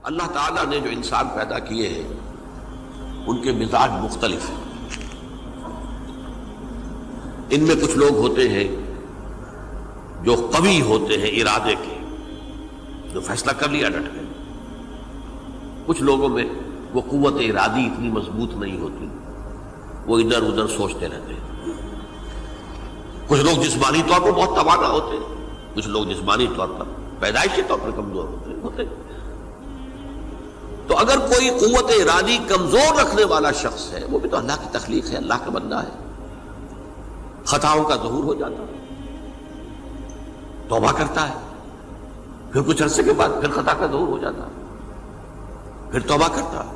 اللہ تعالیٰ نے جو انسان پیدا کیے ہیں ان کے مزاج مختلف ہیں. ان میں کچھ لوگ ہوتے ہیں جو قوی ہوتے ہیں ارادے کے، جو فیصلہ کر لیا ڈٹ گئے. کچھ لوگوں میں وہ قوت ارادی اتنی مضبوط نہیں ہوتی، وہ ادھر ادھر سوچتے رہتے ہیں. کچھ لوگ جسمانی طور پر بہت توانا ہوتے ہیں، کچھ لوگ جسمانی طور پر پیدائشی طور پر کمزور ہوتے ہیں. تو اگر کوئی قوت ارادی کمزور رکھنے والا شخص ہے، وہ بھی تو اللہ کی تخلیق ہے، اللہ کا بندہ ہے، خطاؤں کا ظہور ہو جاتا ہے، توبہ کرتا ہے، پھر کچھ عرصے کے بعد پھر خطا کا ظہور ہو جاتا ہے، پھر توبہ کرتا ہے.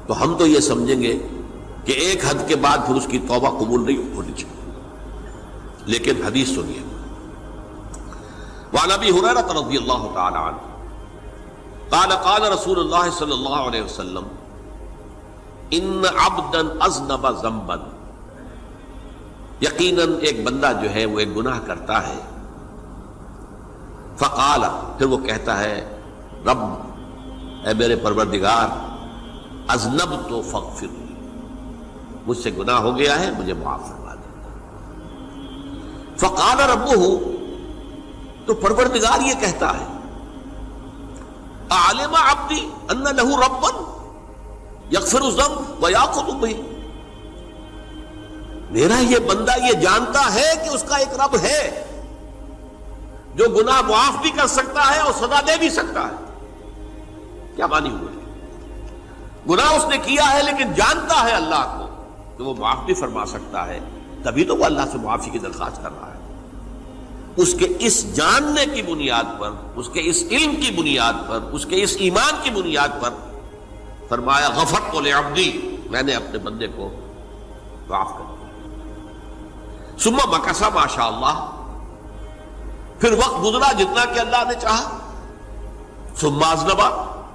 تو ہم تو یہ سمجھیں گے کہ ایک حد کے بعد پھر اس کی توبہ قبول نہیں ہونی چاہیے. لیکن حدیث سنیے. وعن ابی ہریرہ رضی اللہ تعالی عنہ قال قال رسول اللہ صلی اللہ علیہ وسلم ان عبدا اذنب ذنبا، یقیناً ایک بندہ جو ہے وہ ایک گناہ کرتا ہے. فقال، پھر وہ کہتا ہے رب، اے میرے پروردگار، اذنبت فاغفر لی، مجھ سے گناہ ہو گیا ہے، مجھے معاف فرما دے. فقال ربہ، تو پروردگار یہ کہتا ہے اعلم عبدی ان لہ ربا یغفر الذنب ویأخذ بہ، میرا یہ بندہ یہ جانتا ہے کہ اس کا ایک رب ہے جو گناہ معاف بھی کر سکتا ہے اور سزا دے بھی سکتا ہے. کیا مانی ہوئے؟ گناہ اس نے کیا ہے لیکن جانتا ہے اللہ کو کہ وہ معاف بھی فرما سکتا ہے، تبھی تو وہ اللہ سے معافی کی درخواست کر رہا ہے. اس کے اس جاننے کی بنیاد پر، اس کے اس علم کی بنیاد پر، اس کے اس ایمان کی بنیاد پر فرمایا غفرت لعبدی، میں نے اپنے بندے کو معاف کر دیا. ثم مکث ما شاء اللہ، پھر وقت گزرا جتنا کہ اللہ نے چاہا. ثم اذنب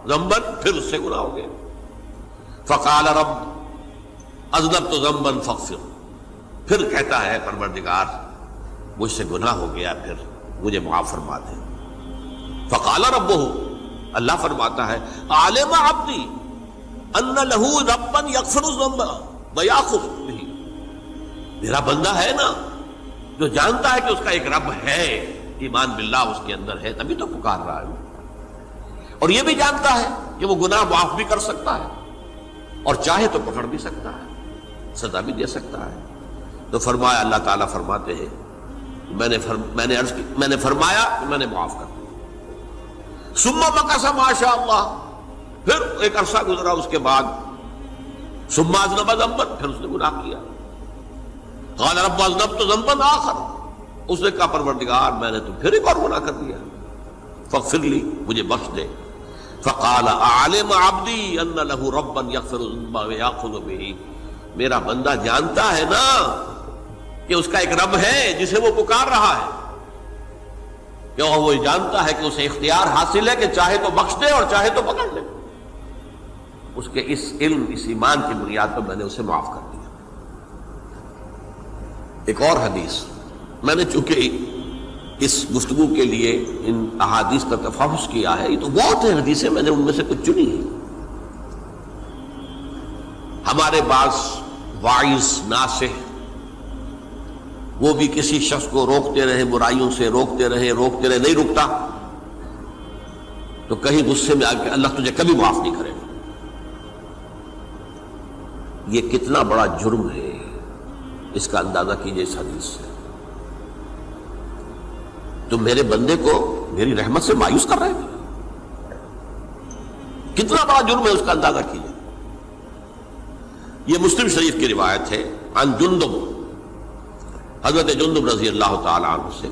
ذنبا، پھر اس سے گناہ ہو گیا. فقال رب اذنبت ذنبا فاغفر، پھر کہتا ہے پروردگار مجھ سے گناہ ہو گیا، پھر مجھے معاف فرما دے. فقال ربہ، اللہ فرماتا ہے عالم عبدی ان لہ ربا یغفر الذنب ویأخذ بہ، میرا بندہ ہے نا جو جانتا ہے کہ اس کا ایک رب ہے، ایمان باللہ اس کے اندر ہے، تبھی تو پکار رہا ہے. اور یہ بھی جانتا ہے کہ وہ گناہ معاف بھی کر سکتا ہے اور چاہے تو پکڑ بھی سکتا ہے، سزا بھی دے سکتا ہے. تو فرمایا، اللہ تعالیٰ فرماتے ہیں میں نے فرمایا کہ میں نے معاف کر دیا. ثم مکث ما شاء اللہ، پھر ایک عرصہ گزرا اس کے بعد. ثم اذنب ذنبا، پھر اس نے گناہ کیا. قال رب اذنبت ذنبا آخر، اس نے کہا پروردگار میں نے تو پھر ایک اور گناہ کر دیا، فاغفر لی، مجھے بخش دے. فقال اعلم عبدی ان لہ ربا یغفر الذنب ویأخذ بہ، میرا بندہ جانتا ہے نا کہ اس کا ایک رب ہے جسے وہ پکار رہا ہے، کہ وہ جانتا ہے کہ اسے اختیار حاصل ہے کہ چاہے تو بخش دے اور چاہے تو پکڑ لے. اس کے اس علم، اس ایمان کی بنیاد پر میں نے اسے معاف کر دیا. ایک اور حدیث، میں نے چونکہ اس گفتگو کے لیے ان احادیث کا تفحص کیا ہے، یہ تو بہت ہیں حدیثیں، میں نے ان میں سے کچھ چنی ہیں. ہمارے بعض واعظ ناصح وہ بھی کسی شخص کو روکتے رہے، برائیوں سے روکتے رہے، نہیں رکتا تو کہیں غصے میں آ کے اللہ تجھے کبھی معاف نہیں کرے گا. یہ کتنا بڑا جرم ہے، اس کا اندازہ کیجئے اس حدیث سے. تم میرے بندے کو میری رحمت سے مایوس کر رہے ہیں، کتنا بڑا جرم ہے، اس کا اندازہ کیجئے. یہ مسلم شریف کی روایت ہے عن جندب، حضرت جندب رضی اللہ تعالی عنہ سے،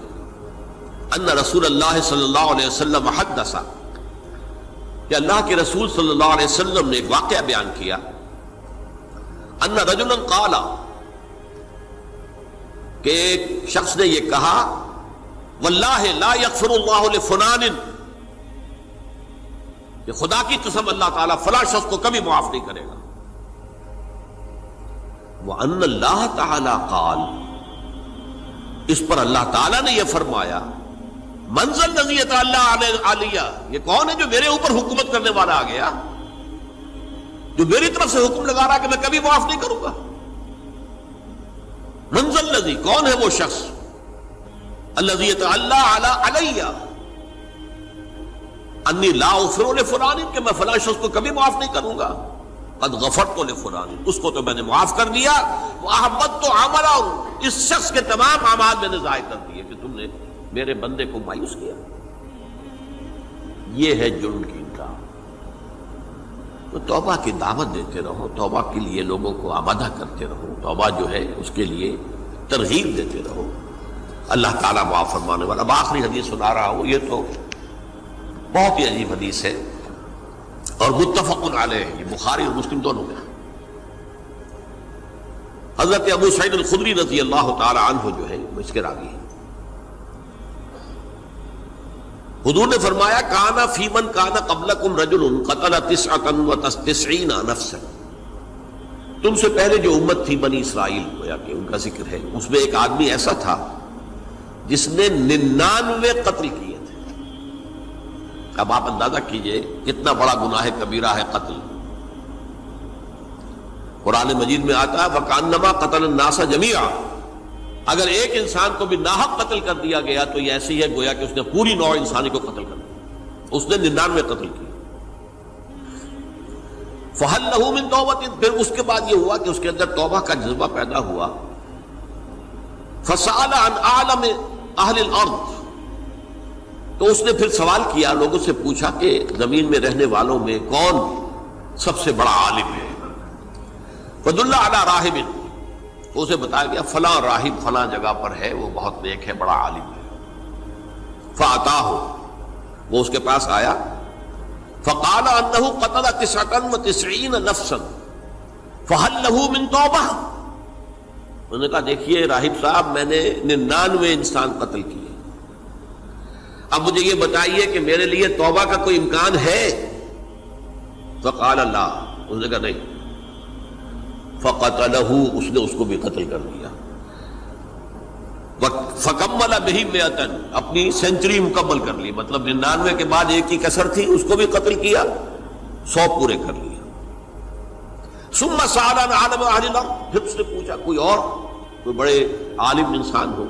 ان رسول اللہ صلی اللہ علیہ وسلم حدث، کہ اللہ کے رسول صلی اللہ علیہ وسلم نے ایک واقعہ بیان کیا. ان رجلا قال، کہ ایک شخص نے یہ کہا واللہ لا یغفر اللہ لفلان، کہ خدا کی قسم اللہ تعالیٰ فلاں شخص کو کبھی معاف نہیں کرے گا. وَأَنَّ اللَّهَ تَعَالَى قَالَ، اس پر اللہ تعالیٰ نے یہ فرمایا منزل نزیت اللہ علیہ، یہ کون ہے جو میرے اوپر حکومت کرنے والا آ گیا، جو میری طرف سے حکم لگا رہا کہ میں کبھی معاف نہیں کروں گا؟ منزل نزی، کون ہے وہ شخص؟ الذی یتعلی علیہ انی لا اغفر لفلان، کہ میں فلاں شخص کو کبھی معاف نہیں کروں گا، قد غفرت لفلان، اس کو تو میں نے معاف کر دیا، واحبطت عملہ، اس شخص کے تمام اعمال میں نے ضائع کر دیے کہ تم نے میرے بندے کو مایوس کیا۔ یہ ہے جرم کی انتہا۔ تو توبہ کی دعوت دیتے رہو، توبہ کے لیے لوگوں کو آمادہ کرتے رہو، توبہ جو ہے اس کے لیے ترغیب دیتے رہو، اللہ تعالیٰ معاف فرمانے والا۔ اب آخری حدیث سنا رہا ہوں، یہ تو بہت ہی عجیب حدیث ہے اور متفق علیہ، یہ بخاری اور مسلم دونوں میں۔ حضرت ابو سعید الخدری رضی اللہ تعالی عنہ جو ہے وہ اس کے راوی ہیں۔ حضور نے فرمایا کانا فی من کانا قبلکم رجل قتل 99 نفسا، تم سے پہلے جو امت تھی بنی اسرائیل، گویا کہ ان کا ذکر ہے، اس میں ایک آدمی ایسا تھا جس نے 99 قتل کیے تھے۔ اب آپ اندازہ کیجئے کتنا بڑا گناہ کبیرہ ہے قتل۔ قرآن مجید میں آتا ہے فَكَأَنَّمَا قَتَلَ النَّاسَ جَمِيعًا، اگر ایک انسان کو بھی ناحق قتل کر دیا گیا تو یہ ایسی ہے گویا کہ اس نے پوری نوع انسانی کو قتل کر دیا، اس نے 99 قتل کیے۔ فَهَلْ لَهُ مِن تَوْبَةٍ، پھر اس کے بعد یہ ہوا کہ اس کے اندر توبہ کا جذبہ پیدا ہوا۔ فَسَأَلَ عَنْ أَعْلَمِ أَهْلِ الْأَرْضِ، تو اس نے پھر سوال کیا، لوگوں سے پوچھا کہ زمین میں رہنے والوں میں کون سب سے بڑا عالم ہے؟ فَدُلَّ عَلَى رَاهِبٍ، تو اسے بتایا گیا فلاں راہب فلاں جگہ پر ہے، وہ بہت نیک ہے، بڑا عالم ہے۔ فَأَتَاهُ، وہ اس کے پاس آیا، فَقَالَ أَنَّهُ قَتَلَ 99 نَفْسًا فَهَلْ لَهُ مِن تَوْبَةٍ، انہوں نے کہا دیکھیے راہب صاحب، میں نے 99 انسان قتل کیے، اب مجھے یہ بتائیے کہ میرے لیے توبہ کا کوئی امکان ہے؟ فقال لا، اس نے کہا نہیں۔ فقتلہ، اس نے اس کو بھی قتل کر دیا۔ فکمل بہ 100، اپنی سینچری مکمل کر لی، مطلب 99 کے بعد ایک کی کسر تھی، اس کو بھی قتل کیا، 100 پورے کر لیا۔ ثم سأل عن عالم اہل الارض، پھر اس نے پوچھا کوئی اور، کوئی بڑے عالم انسان ہو۔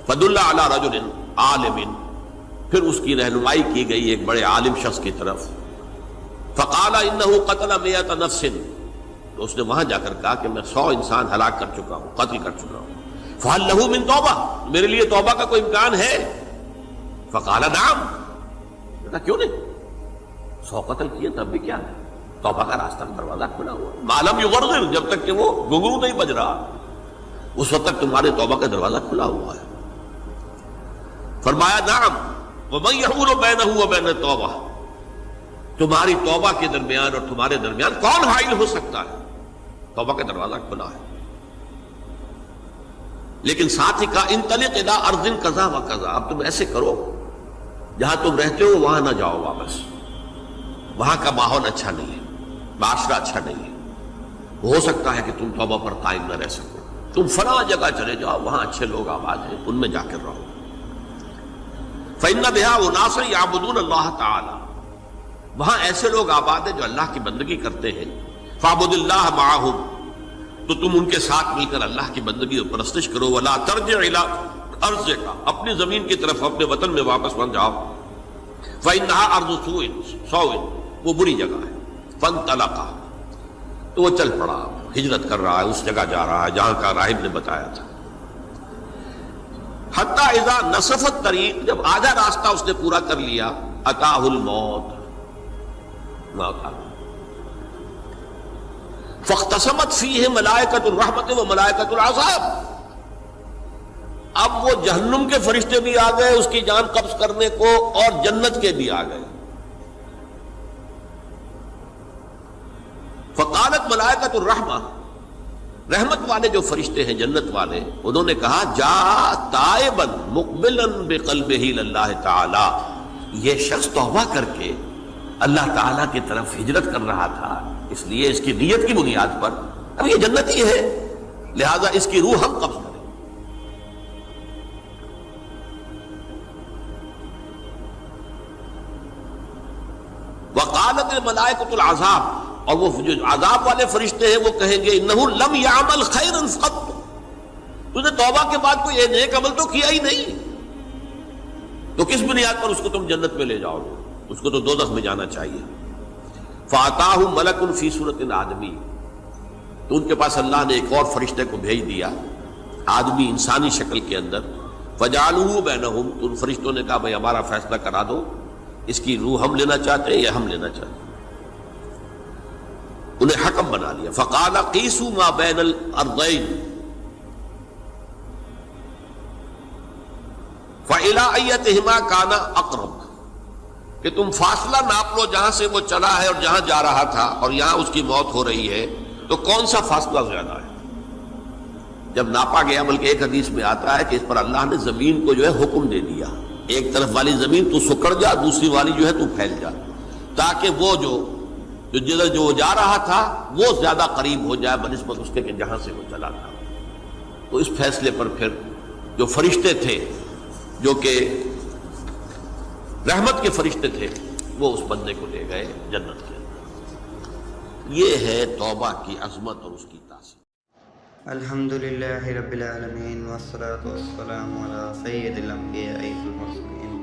فدل علی رجل عالم، پھر اس کی رہنمائی کی گئی ایک بڑے عالم شخص کی طرف۔ فقال انه قتل 100 نفس، تو اس نے وہاں جا کر کہا کہ میں 100 انسان ہلاک کر چکا ہوں، قتل کر چکا ہوں۔ فهل له من توبہ، میرے لیے توبہ کا کوئی امکان ہے؟ فقال نعم، کہا کیوں نہیں، 100 قتل کیے تب بھی کیا ہے، توبہ کا راستہ دروازہ کھلا ہوا، ما لم یغرغر، جب تک کہ وہ گھنگرو نہیں بج رہا اس وقت تک تمہارے توبہ کا دروازہ کھلا ہوا ہے۔ فرمایا نعم، ومن یحول بینہ وبین التوبہ، تمہاری توبہ کے درمیان اور تمہارے درمیان کون حائل ہو سکتا ہے، توبہ کا دروازہ کھلا ہے۔ لیکن ساتھ ہی کہا انطلق الی ارض کذا و کذا، اب تم ایسے کرو جہاں تم رہتے ہو وہاں نہ جاؤ واپس، وہاں کا ماحول اچھا نہیں ہے، معاشرہ اچھا نہیں ہے، ہو سکتا ہے کہ تم توبہ پر قائم نہ رہ سکو، تم فلاں جگہ چلے جاؤ، وہاں اچھے لوگ آباد ہیں، ان میں جا کر رہو۔ فإن بها أناسا يعبدون اللہ تعالی، وہاں ایسے لوگ آباد ہیں جو اللہ کی بندگی کرتے ہیں۔ فاعبد اللہ معہم، تو تم ان کے ساتھ مل کر اللہ کی بندگی اور پرستش کرو۔ ولا ترجع الی ارضک، اپنی زمین کی طرف اپنے وطن میں واپس مت جاؤ۔ فإنها ارض سوء، وہ بری جگہ ہے۔ فانطلقا، تو وہ چل پڑا، ہجرت کر رہا ہے، اس جگہ جا رہا ہے جہاں کا راہب نے بتایا تھا۔ حتی اذا نصف الطریق، جب آدھا راستہ اس نے پورا کر لیا، اتاہ الموت، موت آ گئی۔ فاختصمت فیہ ملائکۃ الرحمت و ملائکۃ العذاب، اب وہ جہنم کے فرشتے بھی آ گئے اس کی جان قبض کرنے کو، اور جنت کے بھی آ گئے۔ فقالت ملائکۃ الرحمہ، رحمت والے جو فرشتے ہیں جنت والے، انہوں نے کہا جا تائبا مقبلا بقلبہ اللہ تعالی، یہ شخص توبہ کر کے اللہ تعالیٰ کی طرف ہجرت کر رہا تھا، اس لیے اس کی نیت کی بنیاد پر اب یہ جنتی ہے، لہذا اس کی روح ہم قبض کریں۔ وقالت الملائکۃ العذاب، اور وہ جو عذاب والے فرشتے ہیں وہ کہیں گے انہ لم یعمل خیرا قط، تو نے توبہ کے بعد کوئی نیک عمل تو کیا ہی نہیں، تو کس بنیاد پر اس کو تم جنت میں لے جاؤ گے؟ اس کو تو دوزخ میں جانا چاہیے۔ فاتاہ ملک فی صورت آدمی، تو ان کے پاس اللہ نے ایک اور فرشتے کو بھیج دیا آدمی انسانی شکل کے اندر، فجعلوہ بینہم، تو ان فرشتوں نے کہا بھائی ہمارا فیصلہ کرا دو، اس کی روح ہم لینا چاہتے ہیں یا ہم لینا چاہتے ہیں، انہیں حکم بنا لیا۔ فقال قیسوا ما بین الارضین فإلی ایتہما کان اقرب، کہ تم فاصلہ ناپ لو جہاں سے وہ چلا ہے اور جہاں جا رہا تھا اور یہاں اس کی موت ہو رہی ہے، تو کون سا فاصلہ زیادہ ہے؟ جب ناپا گیا، بلکہ ایک حدیث میں آتا ہے کہ اس پر اللہ نے زمین کو جو ہے حکم دے دیا، ایک طرف والی زمین تو سکڑ جا، دوسری والی جو ہے تو پھیل جا، تاکہ وہ جو جدھر جو جا رہا تھا وہ زیادہ قریب ہو جائے بنسبت اس کے کہ جہاں سے وہ چلا تھا۔ تو اس فیصلے پر پھر جو فرشتے تھے جو کہ رحمت کے فرشتے تھے وہ اس بندے کو لے گئے جنت کے اندر۔ یہ ہے توبہ کی عظمت اور اس کی تاثیر۔ الحمدللہ رب العالمین والصلاة والسلام علی سید الانبیاء والمرسلین۔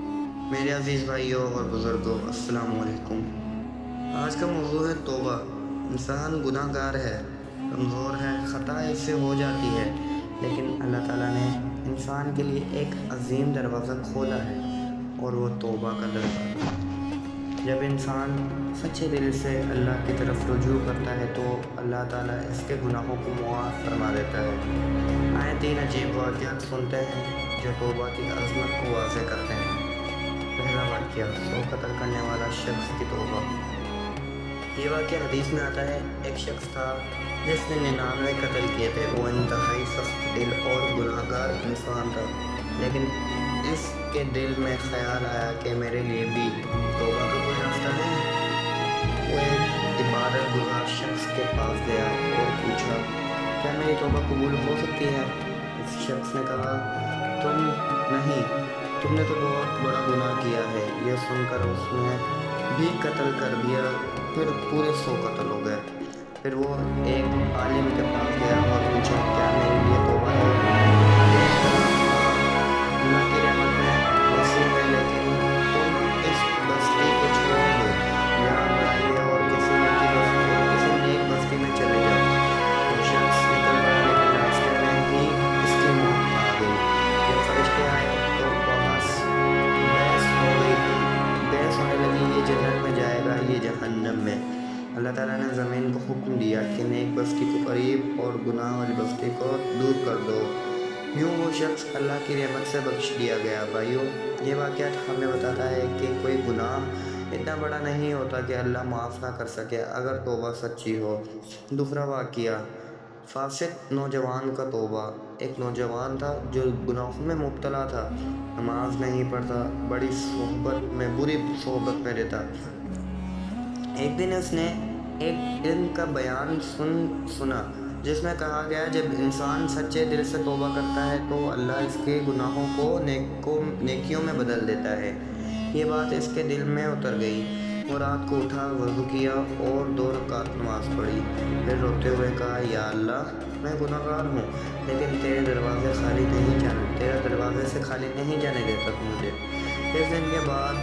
میرے عزیز بھائیوں اور بزرگوں، السلام علیکم۔ آج کا موضوع ہے توبہ۔ انسان گناہ گار ہے، کمزور ہے، خطا اس سے ہو جاتی ہے، لیکن اللہ تعالیٰ نے انسان کے لیے ایک عظیم دروازہ کھولا ہے اور وہ توبہ کا دروازہ۔ جب انسان سچے دل سے اللہ کی طرف رجوع کرتا ہے تو اللہ تعالیٰ اس کے گناہوں کو معاف فرما دیتا ہے۔ آئے تین عجیب واقعات سنتے ہیں جو توبہ کی عظمت کو واضح کرتے ہیں۔ پہلا واقعہ، 100 قتل کرنے والا شخص کی توبہ۔ یہ واقعہ حدیث میں آتا ہے، ایک شخص تھا جس نے 99 قتل کیے تھے۔ وہ انتہائی سخت دل اور گناہ گار انسان تھا، لیکن اس کے دل میں خیال آیا کہ میرے لیے بھی توبہ کا کوئی راستہ ہے۔ وہ ایک عبادت گزار شخص کے پاس گیا اور پوچھا کیا میری توبہ قبول ہو سکتی ہے؟ اس شخص نے کہا تم نے تو بہت بڑا گناہ کیا ہے۔ یہ سن کر اس نے بھی قتل کر دیا، پھر پورے 100 قتل ہو گئے۔ پھر وہ ایک عالم کے پاس گیا اور پوچھا کیا میرے لیے توبہ ہے؟ اللہ کی رحمت میں وسیع ہے، لیکن تم اس بستی کو چھوڑ دو، یہاں بڑھائیے اور کسی نیک بستی میں چلے جاؤ۔ وہ شخص نکل گیا، لیکن راستے میں ہی اس کی موت آ گئی۔ جب فرشتے آئے تو بحث ہونے لگی، یہ جنت میں جائے گا، یہ جہنم میں۔ اللہ تعالیٰ نے زمین کو حکم دیا کہ نیک بستی کو قریب اور گناہ والی بستی کو دور کر دو۔ یوں وہ شخص اللہ کی رحمت سے بخش دیا گیا۔ بھائیوں، یہ واقعات ہمیں بتاتا ہے کہ کوئی گناہ اتنا بڑا نہیں ہوتا کہ اللہ معاف نہ کر سکے اگر توبہ سچی ہو۔ دوسرا واقعہ، فاسق نوجوان کا توبہ۔ ایک نوجوان تھا جو گناہوں میں مبتلا تھا، نماز نہیں پڑھتا، بری صحبت میں رہتا۔ ایک دن اس نے ایک علم کا بیان سنا جس میں کہا گیا جب انسان سچے دل سے توبہ کرتا ہے تو اللہ اس کے گناہوں کو نیکیوں میں بدل دیتا ہے۔ یہ بات اس کے دل میں اتر گئی۔ وہ رات کو اٹھا، وضو کیا اور 2 رکعت نماز پڑھی، پھر روتے ہوئے کہا یا اللہ، میں گناہ گار ہوں، لیکن تیرے دروازے سے خالی نہیں جانے دیتا تو مجھے۔ اس دن کے بعد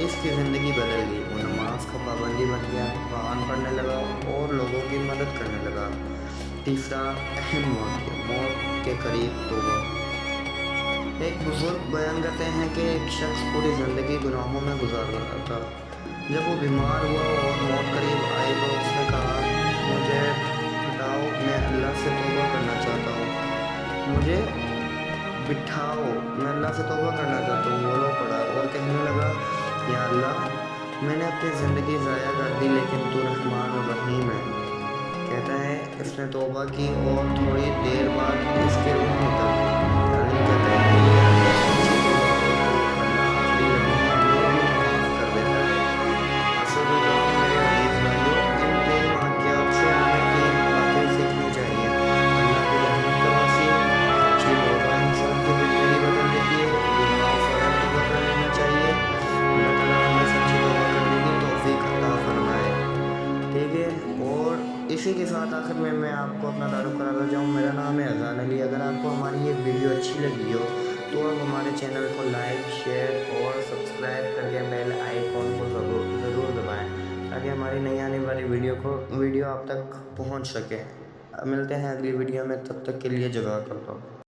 اس کی زندگی بدل گئی۔ وہ نماز کا پابندی بن گیا، قرآن پڑھنے لگا اور لوگوں کی مدد کرنے لگا۔ تیسرا اہم واقعہ، موت کے قریب توبہ۔ ایک بزرگ بیان کرتے ہیں کہ ایک شخص پوری زندگی گناہوں میں گزار رہا تھا۔ جب وہ بیمار ہوا اور موت قریب آئی تو اس نے کہا مجھے بٹھاؤ، میں اللہ سے توبہ کرنا چاہتا ہوں، مجھے بٹھاؤ، میں اللہ سے توبہ کرنا چاہتا ہوں۔ وہ رو پڑا اور کہنے لگا یا اللہ، میں نے اپنی زندگی ضائع کر دی، لیکن تو رحمان و رحیم ہے۔ کہتا ہے اس نے توبہ کی اور تھوڑی دیر بعد اس کے روح نکل گئی۔ کہتا ہے کہ یہ سچی توبہ ہو تو اللہ آخری لمحے ہمیں بھی معاف کر دیتا ہے۔ اصل میں میرے عزیز بھائیوں، ان 3 واقعات سے ہمیں 3 باتیں سیکھنی چاہیے۔ اللہ کی رحمت کا وسیع، سچی توبہ انسان کی زندگی بدل دیتی ہے، گناہ فوراً توبہ کر لینا چاہیے۔ اللہ تعالیٰ ہمیں سچی توبہ کرنے کی توفیق عطا فرمائے۔ ٹھیک ہے. اور اسی کے ساتھ آخر میں آپ کو اپنا تعارف کراتا جاؤں. میرا نام ہے اذان علی. اگر آپ کو ہماری یہ ویڈیو اچھی لگی ہو تو آپ ہمارے چینل کو لائک شیئر اور سبسکرائب کر کے بیل آئیکن کو ضرور دبائیں تاکہ ہماری نئی آنے والی ویڈیو آپ تک پہنچ سکے. ملتے ہیں اگلی ویڈیو میں, تب تک کے لیے جزاک اللہ.